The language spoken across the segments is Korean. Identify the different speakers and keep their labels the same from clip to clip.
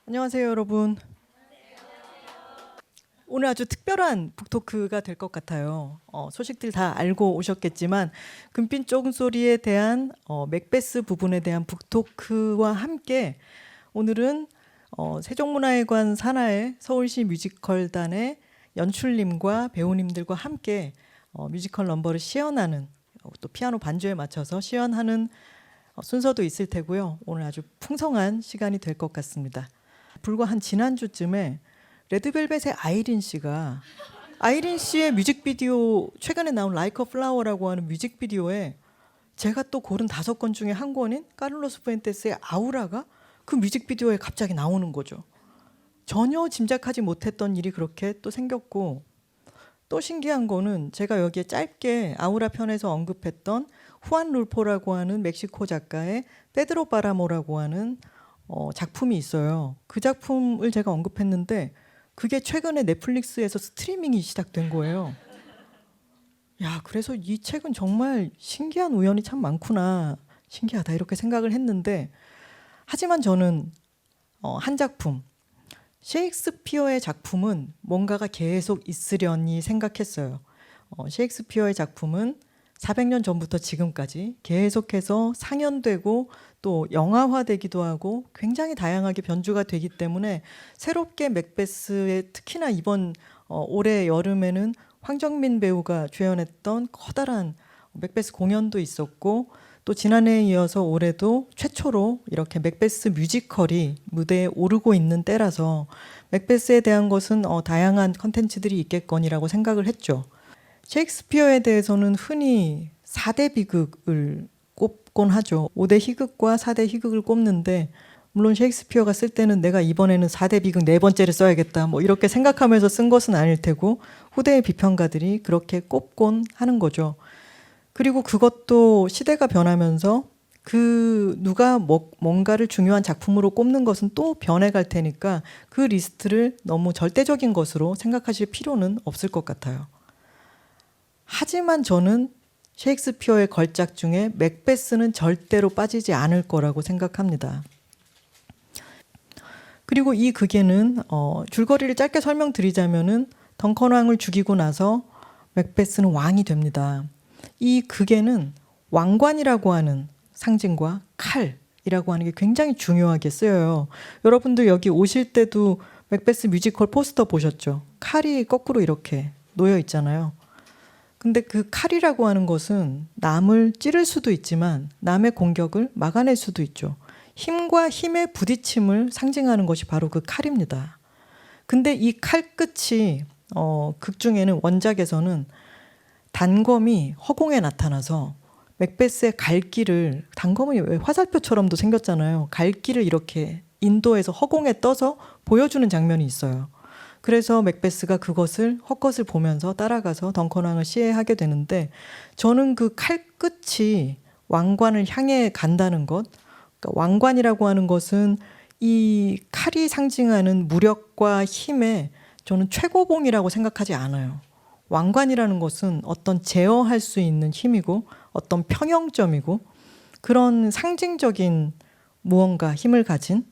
Speaker 1: 안녕하세요, 여러분. 오늘 아주 특별한 북토크가 될 것 같아요. 소식들 다 알고 오셨겠지만 금빛 종소리에 대한 맥베스 부분에 대한 북토크와 함께 오늘은 세종문화회관 산하의 서울시 뮤지컬단의 연출님과 배우님들과 함께 뮤지컬 넘버를 시연하는 또 피아노 반주에 맞춰서 시연하는 순서도 있을 테고요. 오늘 아주 풍성한 시간이 될 것 같습니다. 불과 한 지난주쯤에 레드벨벳의 아이린 씨의 뮤직비디오, 최근에 나온 Like a Flower라고 하는 뮤직비디오에 제가 또 고른 5권 중에 한 권인 카를로스 푸엔테스의 아우라가 그 뮤직비디오에 갑자기 나오는 거죠. 전혀 짐작하지 못했던 일이 그렇게 또 생겼고, 또 신기한 거는 제가 여기에 짧게 아우라 편에서 언급했던 후안 룰포라고 하는 멕시코 작가의 페드로 파라모라고 하는 작품이 있어요. 그 작품을 제가 언급했는데 그게 최근에 넷플릭스에서 스트리밍이 시작된 거예요. 야, 그래서 이 책은 정말 신기한 우연이 참 많구나, 신기하다 이렇게 생각을 했는데, 하지만 저는 한 작품, 셰익스피어의 작품은 뭔가가 계속 있으려니 생각했어요. 셰익스피어의 작품은 400년 전부터 지금까지 계속해서 상연되고 또 영화화되기도 하고 굉장히 다양하게 변주가 되기 때문에 새롭게 맥베스에 특히나 이번 올해 여름에는 황정민 배우가 주연했던 커다란 맥베스 공연도 있었고, 또 지난해에 이어서 올해도 최초로 이렇게 맥베스 뮤지컬이 무대에 오르고 있는 때라서 맥베스에 대한 것은 다양한 컨텐츠들이 있겠거니라고 생각을 했죠. 셰익스피어에 대해서는 흔히 4대 비극을 꼽곤 하죠. 5대 희극과 4대 희극을 꼽는데, 물론 셰익스피어가 쓸 때는 내가 이번에는 4대 비극 4번째를 써야겠다 뭐 이렇게 생각하면서 쓴 것은 아닐 테고, 후대의 비평가들이 그렇게 꼽곤 하는 거죠. 그리고 그것도 시대가 변하면서 그 누가 뭔가를 중요한 작품으로 꼽는 것은 또 변해갈 테니까 그 리스트를 너무 절대적인 것으로 생각하실 필요는 없을 것 같아요. 하지만 저는 셰익스피어의 걸작 중에 맥베스는 절대로 빠지지 않을 거라고 생각합니다. 그리고 이 극에는 줄거리를 짧게 설명드리자면은 덩컨 왕을 죽이고 나서 맥베스는 왕이 됩니다. 이 극에는 왕관이라고 하는 상징과 칼이라고 하는 게 굉장히 중요하게 쓰여요. 여러분들 여기 오실 때도 맥베스 뮤지컬 포스터 보셨죠? 칼이 거꾸로 이렇게 놓여 있잖아요. 근데 그 칼이라고 하는 것은 남을 찌를 수도 있지만 남의 공격을 막아낼 수도 있죠. 힘과 힘의 부딪힘을 상징하는 것이 바로 그 칼입니다. 근데 이 칼 끝이 극 중에는 원작에서는 단검이 허공에 나타나서 맥베스의 갈 길을, 단검이 왜 화살표처럼도 생겼잖아요. 갈 길을 이렇게 인도에서 허공에 떠서 보여주는 장면이 있어요. 그래서 맥베스가 그것을 헛것을 보면서 따라가서 덩컨 왕을 시해하게 되는데, 저는 그 칼 끝이 왕관을 향해 간다는 것, 그러니까 왕관이라고 하는 것은 이 칼이 상징하는 무력과 힘의 저는 최고봉이라고 생각하지 않아요. 왕관이라는 것은 어떤 제어할 수 있는 힘이고 어떤 평형점이고 그런 상징적인 무언가, 힘을 가진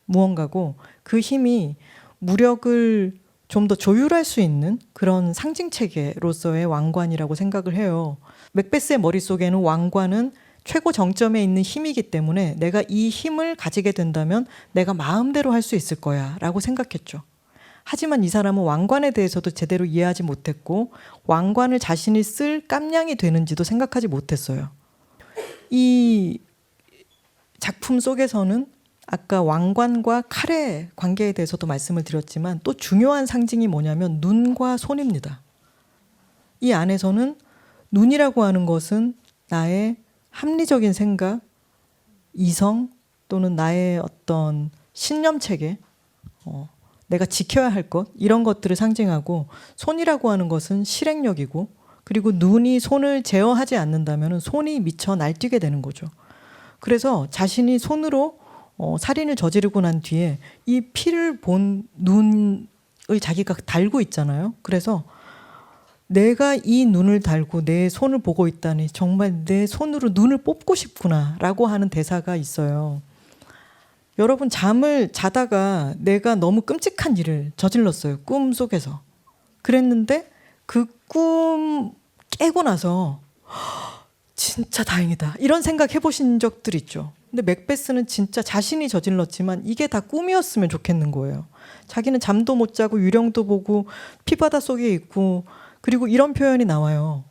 Speaker 1: 무언가고, 그 힘이 무력을 좀 더 조율할 수 있는 그런 상징 체계로서의 왕관이라고 생각을 해요. 맥베스의 머릿속에는 왕관은 최고 정점에 있는 힘이기 때문에 내가 이 힘을 가지게 된다면 내가 마음대로 할 수 있을 거야 라고 생각했죠. 하지만 이 사람은 왕관에 대해서도 제대로 이해하지 못했고 왕관을 자신이 쓸 깜냥이 되는지도 생각하지 못했어요. 이 작품 속에서는 아까 왕관과 칼의 관계에 대해서도 말씀을 드렸지만 또 중요한 상징이 뭐냐면 눈과 손입니다. 이 안에서는 눈이라고 하는 것은 나의 합리적인 생각, 이성 또는 나의 어떤 신념체계, 내가 지켜야 할 것, 이런 것들을 상징하고, 손이라고 하는 것은 실행력이고, 그리고 눈이 손을 제어하지 않는다면 손이 미쳐 날뛰게 되는 거죠. 그래서 자신이 손으로 살인을 저지르고 난 뒤에 이 피를 본 눈을 자기가 달고 있잖아요. 그래서 내가 이 눈을 달고 내 손을 보고 있다니 정말 내 손으로 눈을 뽑고 싶구나 라고 하는 대사가 있어요. 여러분 잠을 자다가 내가 너무 끔찍한 일을 저질렀어요. 꿈 속에서. 그랬는데 그 꿈 깨고 나서 진짜 다행이다. 이런 생각 해보신 적들 있죠. 근데 맥베스는 진짜 자신이 저질렀지만 이게 다 꿈이었으면 좋겠는 거예요. 자기는 잠도 못 자고 유령도 보고 피바다 속에 있고 그리고 이런 표현이 나와요.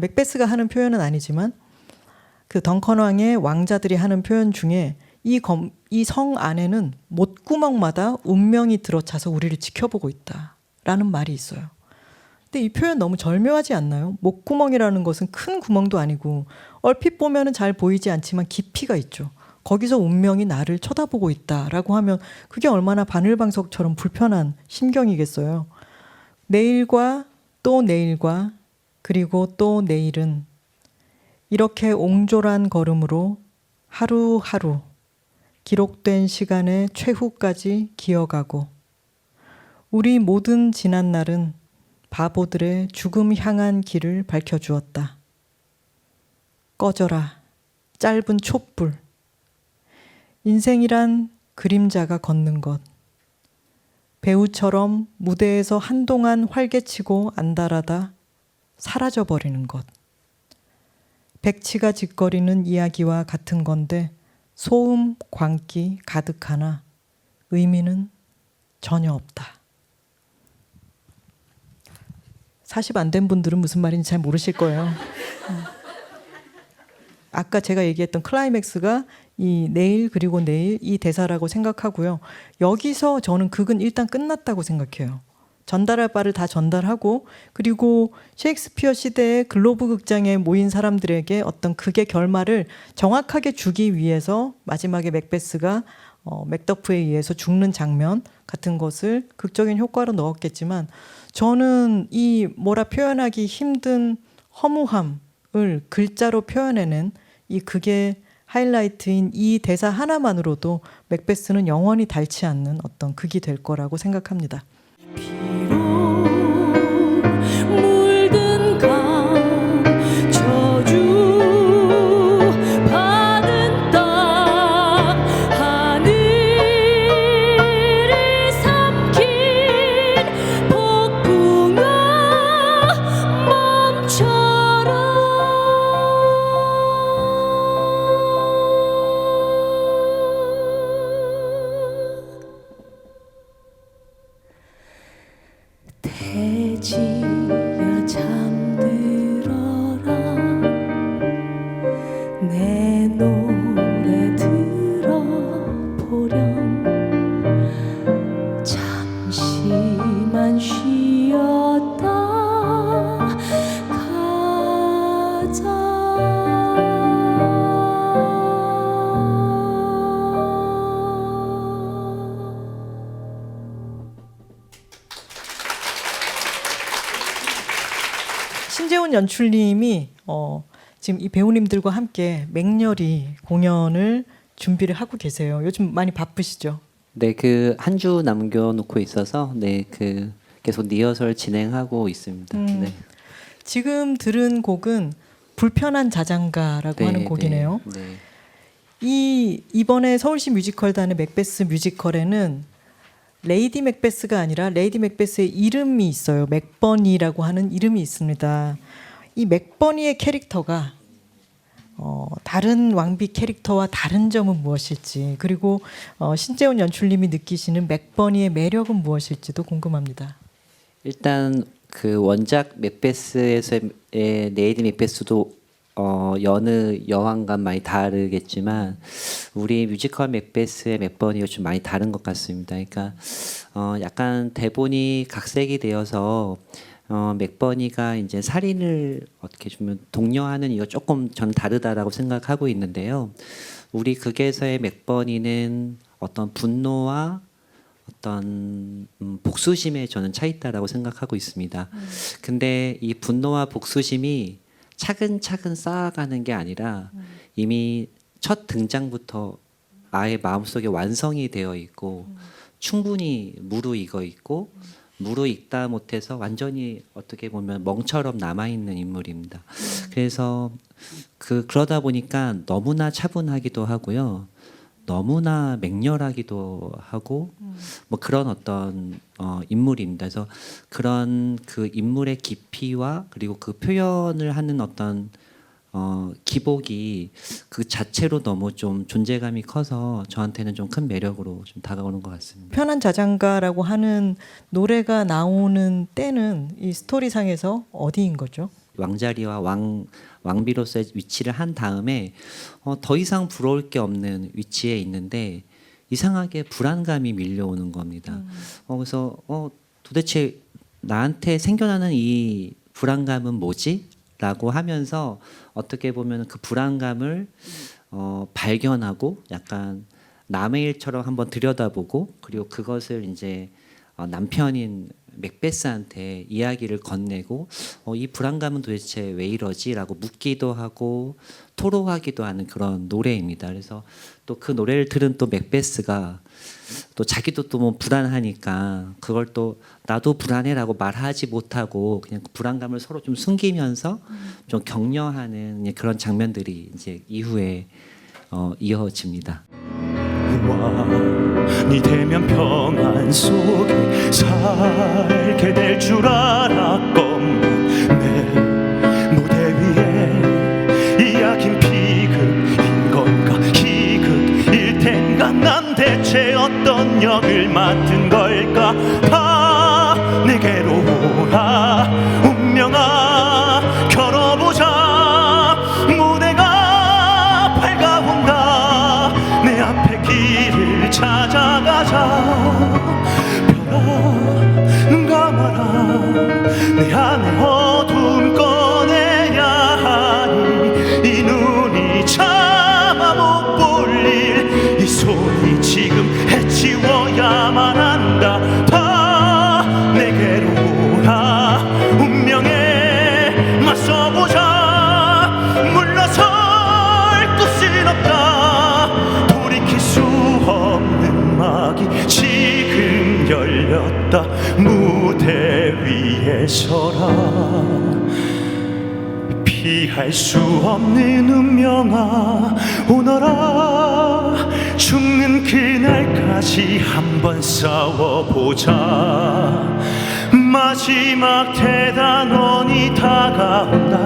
Speaker 1: 맥베스가 하는 표현은 아니지만 그 덩컨 왕의 왕자들이 하는 표현 중에 이 성 안에는 못구멍마다 운명이 들어차서 우리를 지켜보고 있다라는 말이 있어요. 근데 이 표현 너무 절묘하지 않나요? 목구멍이라는 것은 큰 구멍도 아니고 얼핏 보면은 잘 보이지 않지만 깊이가 있죠. 거기서 운명이 나를 쳐다보고 있다라고 하면 그게 얼마나 바늘방석처럼 불편한 심경이겠어요. 내일과 또 내일과 그리고 또 내일은 이렇게 옹졸한 걸음으로 하루하루 기록된 시간의 최후까지 기어가고 우리 모든 지난 날은 바보들의 죽음 향한 길을 밝혀주었다. 꺼져라 짧은 촛불. 인생이란 그림자가 걷는 것. 배우처럼 무대에서 한동안 활개치고 안달하다 사라져버리는 것. 백치가 짓거리는 이야기와 같은 건데 소음, 광기 가득하나 의미는 전혀 없다. 40 안 된 분들은 무슨 말인지 잘 모르실 거예요. 아까 제가 얘기했던 클라이맥스가 이 내일 그리고 내일 이 대사라고 생각하고요. 여기서 저는 극은 일단 끝났다고 생각해요. 전달할 바를 다 전달하고 그리고 셰익스피어 시대의 글로브 극장에 모인 사람들에게 어떤 극의 결말을 정확하게 주기 위해서 마지막에 맥베스가 맥더프에 의해서 죽는 장면 같은 것을 극적인 효과로 넣었겠지만 저는 이 뭐라 표현하기 힘든 허무함을 글자로 표현해낸 이 극의 하이라이트인 이 대사 하나만으로도 맥베스는 영원히 닳지 않는 어떤 극이 될 거라고 생각합니다.
Speaker 2: 물든 강 저주 받은 땅 하늘을 삼킨 폭풍아 멈춰라. 대지야 잠들어라. 내 노래 들어보렴. 잠시만 쉬었다 가자.
Speaker 1: 신재훈 연출님이 지금 이 배우님들과 함께 맹렬히 공연을 준비를 하고 계세요. 요즘 많이 바쁘시죠?
Speaker 3: 네, 그 한 주 남겨놓고 있어서 네, 그 계속 리허설 진행하고 있습니다. 네.
Speaker 1: 지금 들은 곡은 불편한 자장가라고 하는 곡이네요.
Speaker 3: 네.
Speaker 1: 이번에 서울시 뮤지컬단의 맥베스 뮤지컬에는 레이디 맥베스가 아니라 레이디 맥베스의 이름이 있어요. 맥버니라고 하는 이름이 있습니다. 이 맥버니의 캐릭터가 다른 왕비 캐릭터와 다른 점은 무엇일지 그리고 신재훈 연출님이 느끼시는 맥버니의 매력은 무엇일지도 궁금합니다.
Speaker 3: 일단 그 원작 맥베스에서의 레이디 맥베스도 여느 여왕과 많이 다르겠지만 우리 뮤지컬 맥베스의 맥버니가 좀 많이 다른 것 같습니다. 그러니까 약간 대본이 각색이 되어서 맥버니가 이제 살인을 어떻게 좀 독려하는 이거 조금 저는 다르다라고 생각하고 있는데요. 우리 극에서의 맥버니는 어떤 분노와 어떤 복수심에 저는 차 있다라고 생각하고 있습니다. 근데 이 분노와 복수심이 차근차근 쌓아가는 게 아니라 이미 첫 등장부터 아예 마음속에 완성이 되어 있고 충분히 무르익어 있고 무르익다 못해서 완전히 어떻게 보면 멍처럼 남아있는 인물입니다. 그래서 그러다 보니까 너무나 차분하기도 하고요. 너무나 맹렬하기도 하고 뭐 그런 어떤 인물입니다. 그래서 그런 그 인물의 깊이와 그리고 그 표현을 하는 어떤 기복이 그 자체로 너무 좀 존재감이 커서 저한테는 좀 큰 매력으로 좀 다가오는 것 같습니다.
Speaker 1: 편한 자장가라고 하는 노래가 나오는 때는 이 스토리상에서 어디인 거죠?
Speaker 3: 왕자리와 왕비로서의 위치를 한 다음에 더 이상 부러울 게 없는 위치에 있는데 이상하게 불안감이 밀려오는 겁니다. 그래서 도대체 나한테 생겨나는 이 불안감은 뭐지? 라고 하면서 어떻게 보면 그 불안감을 발견하고 약간 남의 일처럼 한번 들여다보고 그리고 그것을 이제 남편인 맥베스한테 이야기를 건네고 이 불안감은 도대체 왜 이러지라고 묻기도 하고 토로하기도 하는 그런 노래입니다. 그래서 또 그 노래를 들은 또 맥베스가 또 자기도 또 뭐 불안하니까 그걸 또 나도 불안해라고 말하지 못하고 그냥 그 불안감을 서로 좀 숨기면서 좀 격려하는 그런 장면들이 이제 이후에 이어집니다.
Speaker 4: 왕이 되면 평안 속에 살게 될 줄 알았건만 내 무대 위에 이야긴 비극인 건가 희극일 텐가 난 대체 어떤 역을 맡은 걸까 다 내게로 오라 운명아 겨뤄보자 무대가 밝아온다 내 앞에 길을 찾아가자 별아 눈 감아라 내 안에 어둠 꺼내야 하니 이 눈이 참아 못 볼 일 이 손이 지금 해치워야만 한다 다 내게로 오라 운명에 맞서보자 물러설 곳은 없다 돌이킬 수 없는 막이 지금 열렸다 무대 위에 서라 피할 수 없는 운명아 오너라 죽는 그날까지 한번 싸워보자 마지막 대단원이 다가온다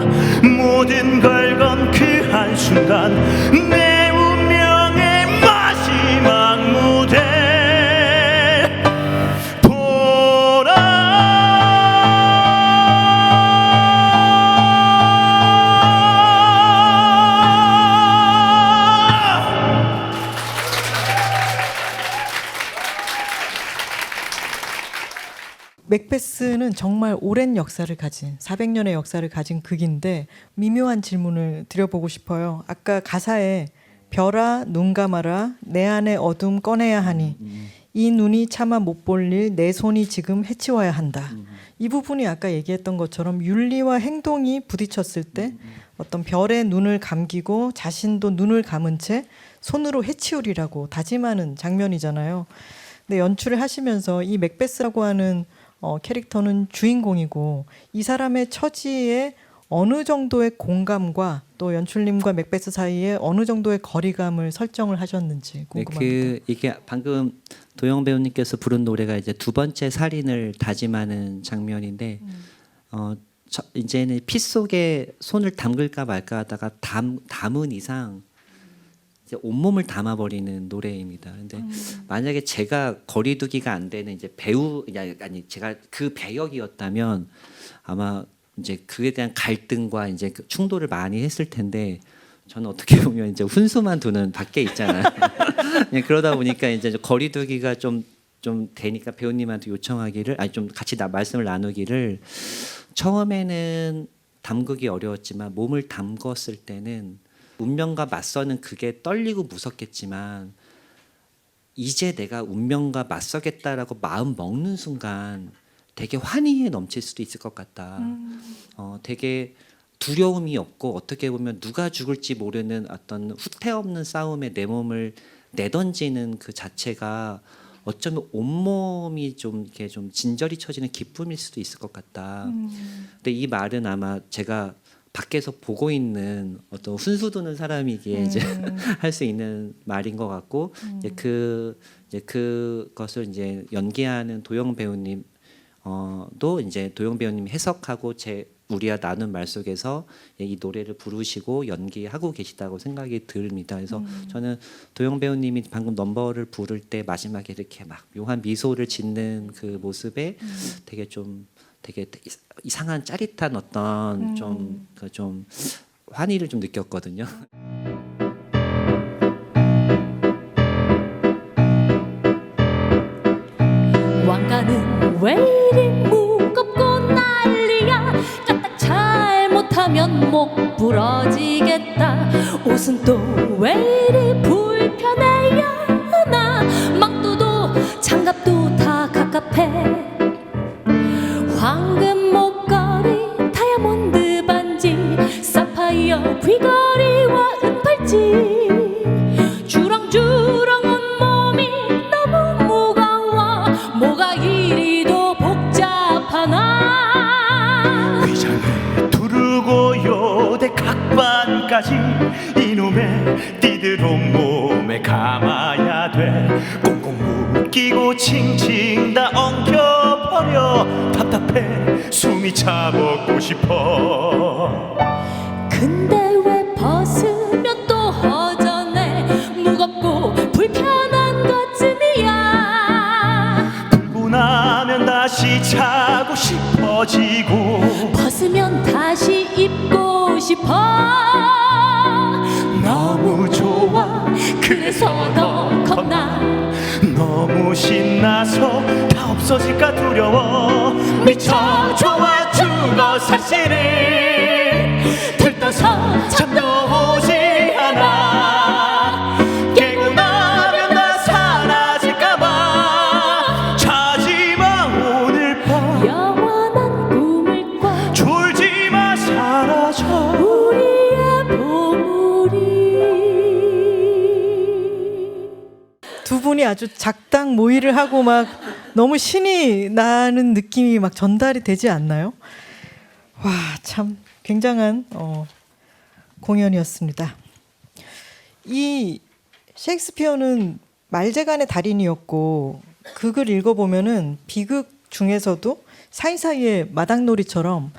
Speaker 4: 모든 걸 건 그 한순간 내 운명의 마지막 무대
Speaker 1: 맥베스는 정말 오랜 역사를 가진 400년의 역사를 가진 극인데 미묘한 질문을 드려보고 싶어요. 아까 가사에 별아 눈 감아라 내 안에 어둠 꺼내야 하니 이 눈이 차마 못 볼 일 내 손이 지금 해치워야 한다. 이 부분이 아까 얘기했던 것처럼 윤리와 행동이 부딪혔을 때 어떤 별의 눈을 감기고 자신도 눈을 감은 채 손으로 해치우리라고 다짐하는 장면이잖아요. 근데 연출을 하시면서 이 맥베스라고 하는 캐릭터는 주인공이고 이 사람의 처지에 어느 정도의 공감과 또 연출님과 맥베스 사이에 어느 정도의 거리감을 설정을 하셨는지 궁금합니다.
Speaker 3: 이게 방금 도영 배우님께서 부른 노래가 이제 두 번째 살인을 다짐하는 장면인데 이제는 피 속에 손을 담글까 말까 하다가 담은 이상 이제 온몸을 담아버리는 노래입니다. 근데 만약에 제가 거리두기가 안 되는 이제 배우 아니 제가 그 배역이었다면 아마 이제 그에 대한 갈등과 이제 그 충돌을 많이 했을 텐데 저는 어떻게 보면 이제 훈수만 두는 밖에 있잖아요. 그러다 보니까 이제 거리두기가 좀 되니까 배우님한테 요청하기를 좀 같이 말씀을 나누기를 처음에는 담그기 어려웠지만 몸을 담궜을 때는 운명과 맞서는 그게 떨리고 무섭겠지만 이제 내가 운명과 맞서겠다라고 마음 먹는 순간 되게 환희에 넘칠 수도 있을 것 같다. 되게 두려움이 없고 어떻게 보면 누가 죽을지 모르는 어떤 후퇴 없는 싸움에 내 몸을 내던지는 그 자체가 어쩌면 온몸이 좀 이렇게 좀 진저리 쳐지는 기쁨일 수도 있을 것 같다. 근데 이 말은 아마 제가 밖에서 보고 있는 어떤 훈수 두는 사람이기에 이제 할 수 있는 말인 것 같고 이제 그것을 이제 연기하는 도영 배우님 또 이제 도영 배우님이 해석하고 우리와 나눈 말 속에서 이 노래를 부르시고 연기하고 계시다고 생각이 듭니다. 그래서 저는 도영 배우님이 방금 넘버를 부를 때 마지막에 이렇게 막 묘한 미소를 짓는 그 모습에 되게 이상한 짜릿한 어떤 좀 환희를 좀 느꼈거든요.
Speaker 2: 왕가는 왜 이리 무겁고 난리야. 까딱 잘못하면 목 부러지겠다. 옷은 또 왜 이리 불편해야 하나. 망토도 장갑도 다 갑갑해. 황금 목걸이 다이아몬드 반지 사파이어 귀걸이와 은팔찌 주렁주렁 온몸이 너무 무거워. 뭐가 이리도 복잡하나.
Speaker 4: 위장을 두르고 요대 각반까지 이놈의 띠드롱 몸에 감아야 돼. 꽁꽁 묶이고 칭칭 다 엉켜버려. 답답해 숨이 차먹고 싶어.
Speaker 2: 근데 왜 벗으면 또 허전해. 무겁고 불편한 것쯤이야.
Speaker 4: 입고 나면 다시 차고 싶어지고
Speaker 2: 벗으면 다시 입고 싶어.
Speaker 4: 너무 좋아
Speaker 2: 그래서 더 겁나.
Speaker 4: 너무 신나서 다 없어질까 두려워. 미쳐 좋아 죽어 사실은 들떠서 잠도 오지 않아. 깨고 나면 다 사라질까봐 자지마 오늘 밤.
Speaker 2: 영원한 꿈을 꿔
Speaker 4: 졸지마 사라져.
Speaker 2: 우리의 보물이.
Speaker 1: 두 분이 아주 작당 모의를 하고 막 너무 신이 나는 느낌이 막 전달이 되지 않나요? 와, 참 굉장한 공연이었습니다. 이 셰익스피어는 말재간의 달인이었고 극을 읽어보면은 비극 중에서도 사이사이에 마당놀이처럼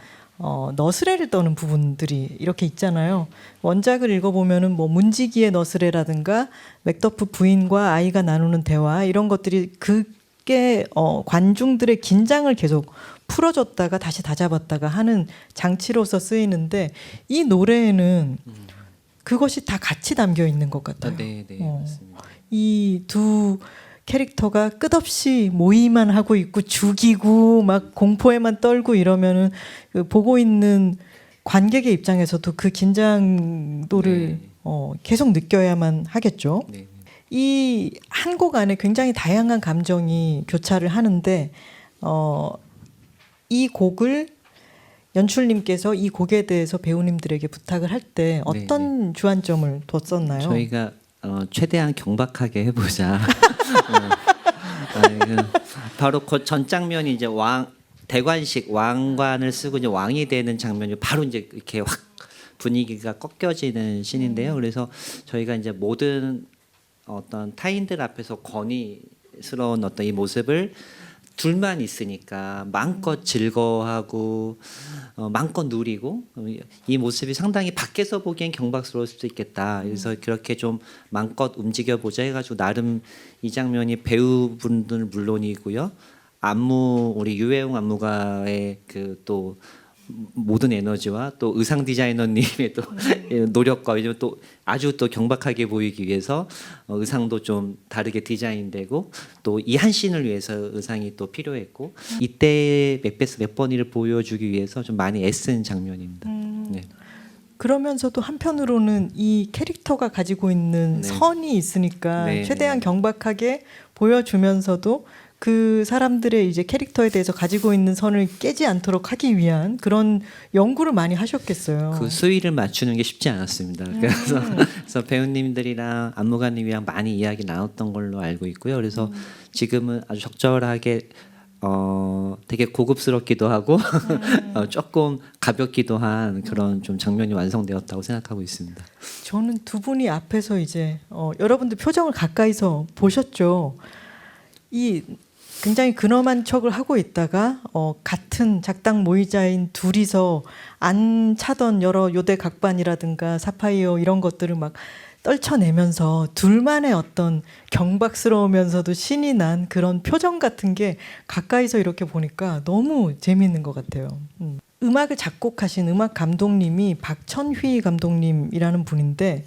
Speaker 1: 너스레를 떠는 부분들이 이렇게 있잖아요. 원작을 읽어보면은 뭐 문지기의 너스레라든가 맥더프 부인과 아이가 나누는 대화 이런 것들이 그게 관중들의 긴장을 계속 풀어줬다가 다시 다잡았다가 하는 장치로서 쓰이는데 이 노래에는 그것이 다 같이 담겨 있는 것 같아요.
Speaker 3: 네, 맞습니다.
Speaker 1: 이 두 캐릭터가 끝없이 모의만 하고 있고 죽이고 막 공포에만 떨고 이러면은 그 보고 있는 관객의 입장에서도 그 긴장도를 계속 느껴야만 하겠죠.
Speaker 3: 네.
Speaker 1: 이 한 곡 안에 굉장히 다양한 감정이 교차를 하는데 이 곡을 연출님께서 이 곡에 대해서 배우님들에게 부탁을 할 때 어떤 주안점을 뒀었나요?
Speaker 3: 저희가 최대한 경박하게 해보자. 바로 그 전 장면이 이제 대관식 왕관을 쓰고 이제 왕이 되는 장면이 바로 이제 이렇게 확 분위기가 꺾여지는 씬인데요. 그래서 저희가 이제 모든 어떤 타인들 앞에서 권위스러운 어떤 이 모습을 둘만 있으니까 마음껏 즐거워하고 마음껏 누리고 이 모습이 상당히 밖에서 보기엔 경박스러울 수도 있겠다. 그래서 그렇게 좀 마음껏 움직여보자 해가지고 나름 이 장면이 배우분들 물론이고요. 안무 우리 유해웅 안무가의 그 또 모든 에너지와 또 의상 디자이너님의 또 노력과 왜냐면 또 아주 또 경박하게 보이기 위해서 의상도 좀 다르게 디자인되고 또 이 한 씬을 위해서 의상이 또 필요했고 이때 맥베스 몇 번이를 보여주기 위해서 좀 많이 애쓴 장면입니다. 네.
Speaker 1: 그러면서도 한편으로는 이 캐릭터가 가지고 있는
Speaker 3: 네.
Speaker 1: 선이 있으니까
Speaker 3: 네,
Speaker 1: 최대한
Speaker 3: 네.
Speaker 1: 경박하게 보여주면서도 그 사람들의 이제 캐릭터에 대해서 가지고 있는 선을 깨지 않도록 하기 위한 그런 연구를 많이 하셨겠어요.
Speaker 3: 그 수위를 맞추는 게 쉽지 않았습니다. 그래서 배우님들이랑 안무가님이랑 많이 이야기 나눴던 걸로 알고 있고요. 그래서 지금은 아주 적절하게 되게 고급스럽기도 하고 조금 가볍기도 한 그런 좀 장면이 완성되었다고 생각하고 있습니다.
Speaker 1: 저는 두 분이 앞에서 이제 여러분들 표정을 가까이서 보셨죠. 이 굉장히 근엄한 척을 하고 있다가 같은 작당 모의자인 둘이서 안 차던 여러 요대 각반이라든가 사파이어 이런 것들을 막 떨쳐내면서 둘만의 어떤 경박스러우면서도 신이 난 그런 표정 같은 게 가까이서 이렇게 보니까 너무 재미있는 것 같아요. 음악을 작곡하신 음악 감독님이 박천휘 감독님이라는 분인데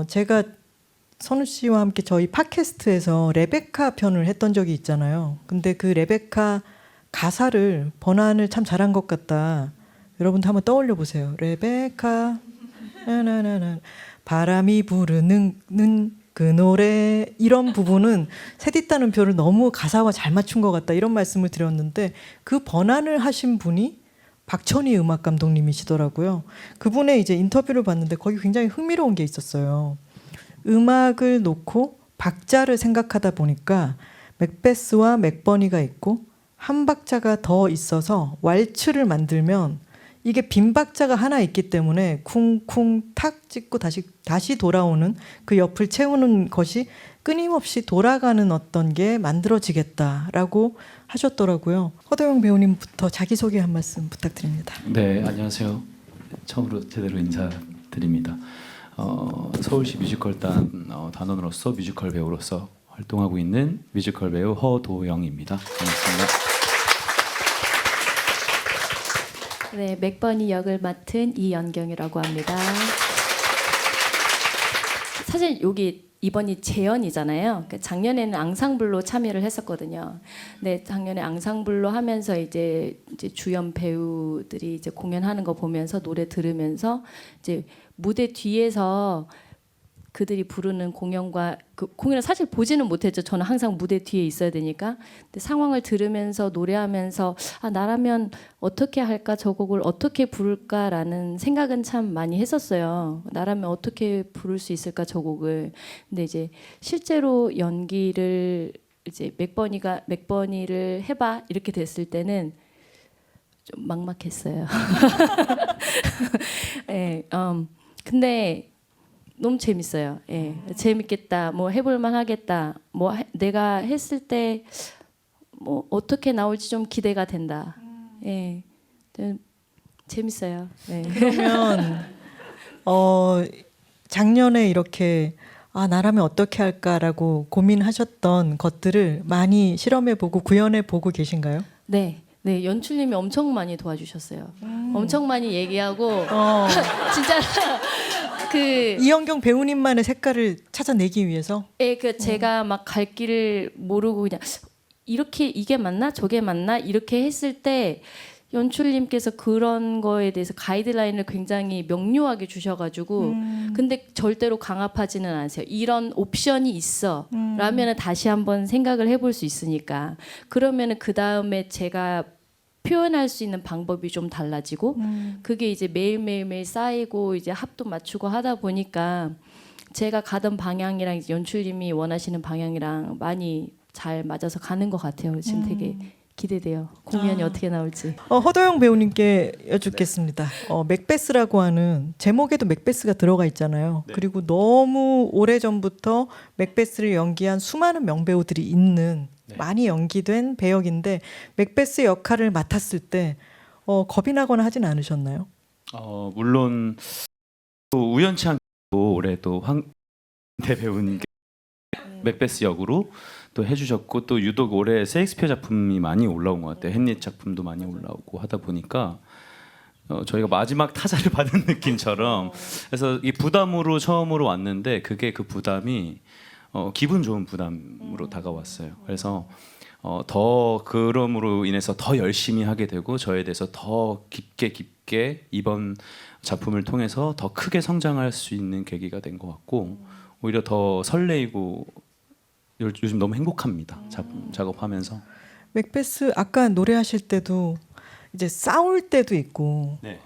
Speaker 1: 제가 선우 씨와 함께 저희 팟캐스트에서 레베카 편을 했던 적이 있잖아요. 근데 그 레베카 가사를 번안을 참 잘한 것 같다. 여러분도 한번 떠올려 보세요. 레베카 나나나나 바람이 부르는 그 노래 이런 부분은 새뒷다는 표를 너무 가사와 잘 맞춘 것 같다 이런 말씀을 드렸는데 그 번안을 하신 분이 박천희 음악 감독님이시더라고요. 그분의 이제 인터뷰를 봤는데 거기 굉장히 흥미로운 게 있었어요. 음악을 놓고 박자를 생각하다 보니까 맥베스와 맥버니가 있고 한 박자가 더 있어서 왈츠를 만들면 이게 빈 박자가 하나 있기 때문에 쿵쿵 탁 찍고 다시 돌아오는 그 옆을 채우는 것이 끊임없이 돌아가는 어떤 게 만들어지겠다라고 하셨더라고요. 허도영 배우님부터 자기소개 한 말씀 부탁드립니다.
Speaker 5: 네, 안녕하세요. 처음으로 제대로 인사드립니다. 서울시 뮤지컬단 단원으로서 뮤지컬 배우로서 활동하고 있는 뮤지컬 배우 허도영입니다. 반갑습니다.
Speaker 2: 네, 맥버니 역을 맡은 이연경이라고 합니다. 사실 여기 이번이 재연이잖아요. 그러니까 작년에는 앙상블로 참여를 했었거든요. 네, 작년에 앙상블로 하면서 이제 주연 배우들이 이제 공연하는 거 보면서 노래 들으면서 이제 무대 뒤에서 그들이 부르는 공연과 그 공연을 사실 보지는 못했죠. 저는 항상 무대 뒤에 있어야 되니까. 근데 상황을 들으면서 노래하면서 나라면 어떻게 할까 저 곡을 어떻게 부를까라는 생각은 참 많이 했었어요. 나라면 어떻게 부를 수 있을까 저 곡을. 근데 이제 실제로 연기를 이제 맥버니를 해봐 이렇게 됐을 때는 좀 막막했어요. 네, 근데 너무 재밌어요. 예, 재밌겠다. 뭐 해볼만 하겠다. 뭐 내가 했을 때 뭐 어떻게 나올지 좀 기대가 된다. 예, 재밌어요. 예.
Speaker 1: 그러면 작년에 이렇게 나라면 어떻게 할까라고 고민하셨던 것들을 많이 실험해보고 구현해보고 계신가요?
Speaker 2: 네, 네, 연출님이 엄청 많이 도와주셨어요. 엄청 많이 얘기하고 진짜.
Speaker 1: 이연경 배우님만의 색깔을 찾아내기 위해서?
Speaker 2: 예, 제가 막 갈 길을 모르고 그냥 이렇게 이게 맞나 저게 맞나 이렇게 했을 때 연출님께서 그런 거에 대해서 가이드라인을 굉장히 명료하게 주셔가지고 근데 절대로 강압하지는 않으세요. 이런 옵션이 있어 라면은 다시 한번 생각을 해볼 수 있으니까 그러면은 그 다음에 제가 표현할 수 있는 방법이 좀 달라지고 그게 이제 매일 쌓이고 이제 합도 맞추고 하다 보니까 제가 가던 방향이랑 이제 연출님이 원하시는 방향이랑 많이 잘 맞아서 가는 것 같아요. 지금 되게 기대돼요. 공연이 어떻게 나올지.
Speaker 1: 허도영 배우님께 여쭙겠습니다. 맥베스라고 하는 제목에도 맥베스가 들어가 있잖아요.
Speaker 5: 네.
Speaker 1: 그리고 너무 오래전부터 맥베스를 연기한 수많은 명배우들이 있는 많이 연기된 배역인데 맥베스 역할을 맡았을 때 겁이 나거나 하진 않으셨나요?
Speaker 5: 물론 또 우연치 않게 올해 또 황대 배우님께 맥베스 역으로 또 해주셨고 또 유독 올해 셰익스피어 작품이 많이 올라온 것 같아요. 햄릿 작품도 많이 올라오고 하다 보니까 저희가 마지막 타자를 받은 느낌처럼 그래서 이 부담으로 처음으로 왔는데 그게 그 부담이 기분 좋은 부담으로 다가왔어요. 그래서 더 그럼으로 인해서 더 열심히 하게 되고 저에 대해서 더 깊게 이번 작품을 통해서 더 크게 성장할 수 있는 계기가 된 것 같고 오히려 더 설레이고 요즘 너무 행복합니다. 작업하면서.
Speaker 1: 맥베스 아까 노래하실 때도 이제 싸울 때도 있고
Speaker 5: 네.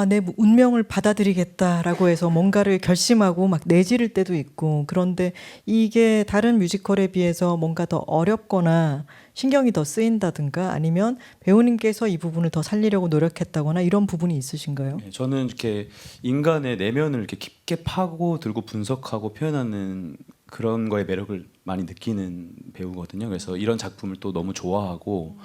Speaker 1: 내 운명을 받아들이겠다라고 해서 뭔가를 결심하고 막 내지를 때도 있고, 그런데 이게 다른 뮤지컬에 비해서 뭔가 더 어렵거나 신경이 더 쓰인다든가 아니면 배우님께서 이 부분을 더 살리려고 노력했다거나 이런 부분이 있으신가요?
Speaker 5: 네, 저는 이렇게 인간의 내면을 이렇게 깊게 파고 들고 분석하고 표현하는 그런 거에 매력을 많이 느끼는 배우거든요. 그래서 이런 작품을 또 너무 좋아하고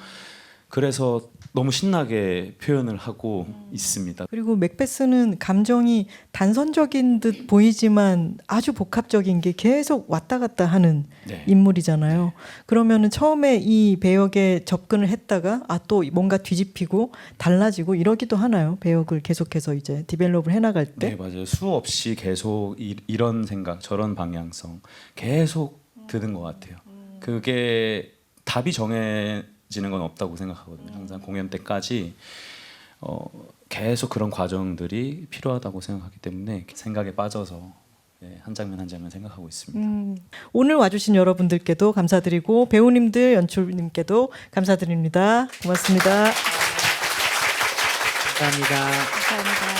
Speaker 5: 그래서 너무 신나게 표현을 하고 있습니다.
Speaker 1: 그리고 맥베스는 감정이 단선적인 듯 보이지만 아주 복합적인 게 계속 왔다 갔다 하는
Speaker 5: 네.
Speaker 1: 인물이잖아요. 그러면은 처음에 이 배역에 접근을 했다가 또 뭔가 뒤집히고 달라지고 이러기도 하나요? 배역을 계속해서 이제 디벨롭을 해나갈 때?
Speaker 5: 네, 맞아요. 수없이 계속 이런 생각, 저런 방향성 계속 드는 것 같아요. 그게 답이 정해지는 건 없다고 생각하거든요. 항상 공연 때까지 계속 그런 과정들이 필요하다고 생각하기 때문에 생각에 빠져서 한 장면 한 장면 생각하고 있습니다.
Speaker 1: 오늘 와주신 여러분들께도 감사드리고 배우님들, 연출님께도 감사드립니다. 고맙습니다.
Speaker 3: 감사합니다.
Speaker 2: 감사합니다.